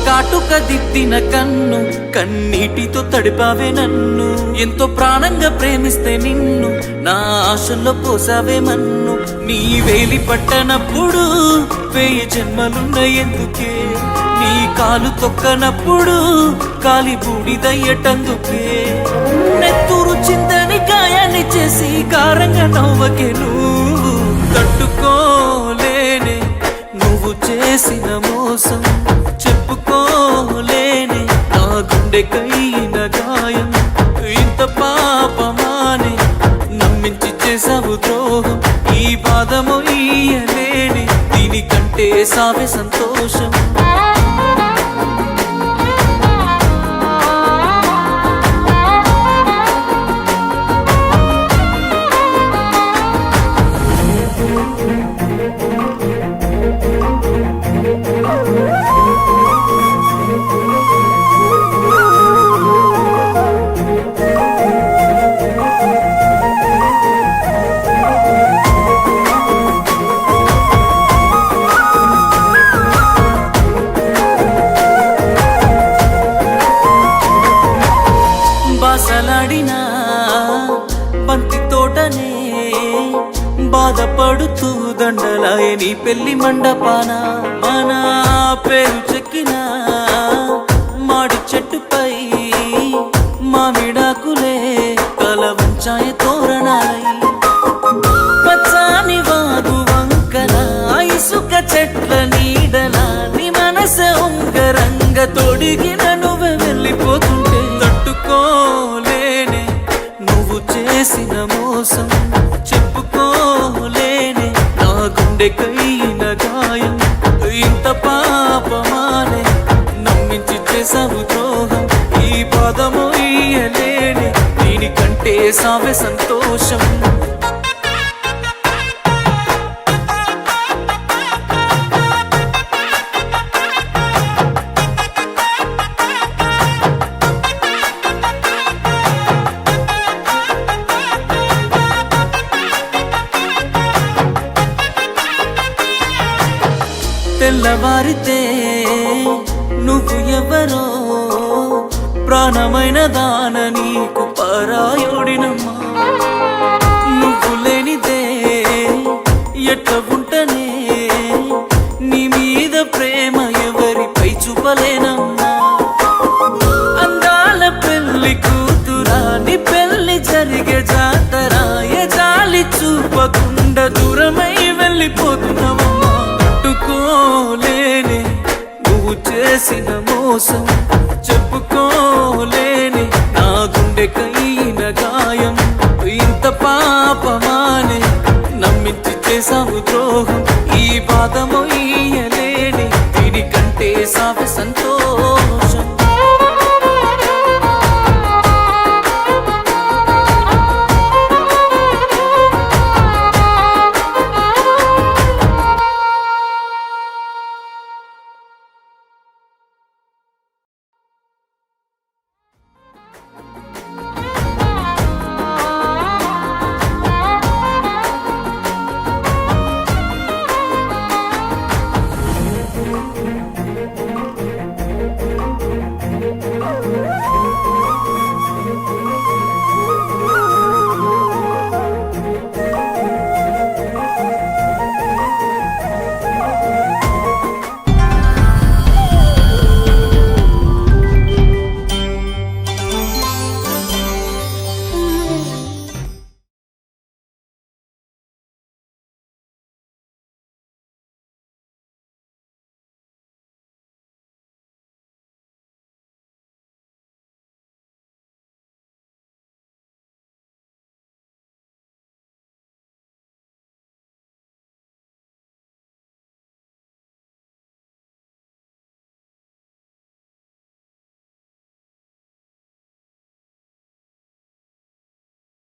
కాటుక దిద్దిన కన్ను కన్నీటితో తడిపావే నన్ను. ఎంతో ప్రాణంగా ప్రేమిస్తే నిన్ను నా ఆశల్లో పోసావే మన్ను. నీ వేలి పట్టనప్పుడు 1000 జన్మలున్న ఎందుకే, నీ కాలు తొక్కనప్పుడు కాలి బూడిదయ్యటందుకే. నెత్తూరు చిందని గాయాన్ని చేసి కారంగా నవ్వకే నువ్వు. తట్టుకోలేనే నువ్వు చేసిన మోసం, చెప్పుకోలేనే నా గుండెకైన గాయం. ఇంత పాపమానే నమ్మించి చేసావు ద్రోహం. ఈ బాధము ఇయ్యలేనే, దీనికంటే సావే సంతోషం. బాసలాడినా బంతి తోటనే బాధపడుతూ దండలాయ నీ పెళ్లి మండపాన. మన పేరు చెక్కిన మాడి చెట్టుపై మామిడాకులే తల వంచాయ తోరణాలై. పచ్చాని వాగు వంకల ఇసుక చెట్ల నీడల నీ మనసే ఉంగరంగ తొడిగిన నువ్వే వెళ్ళిపోతుంటే. తట్టుకోలేనే నువ్వు చేసిన మోసం, చెప్పుకోలేనే నా గుండెకైన గాయం. ఇంత పాపమానే నమ్మించి చేసావు ద్రోహం. ఈ పాదము ఇయ్యలేనే, దీనికంటే సావే సంతోషం. తెల్లవారితే నువ్వు ఎవరో ప్రాణమైన దాన నీకు పరాయుడినమ్మా. నువ్వు లేనిదే ఎట్ల ఉంటనే, నీ మీద ప్రేమ ఎవరిపై చూపలేనమ్మా. అందాల పెళ్లి కూతురా నీ పెళ్లి జరిగే జాతరా, ఏ జాలి చూపకుండా దూరమై వెళ్ళిపోతున్నావమ్మా. తట్టుకోలేనే నువ్వు చేసిన మోసం, చెప్పుకోలేనే నా గుండెకైన గాయం. ఇంత పాపమానే నమ్మించి చేసావు ద్రోహం. ఈ బాధము ఇయ్యలేనే, దీనికంటే సావే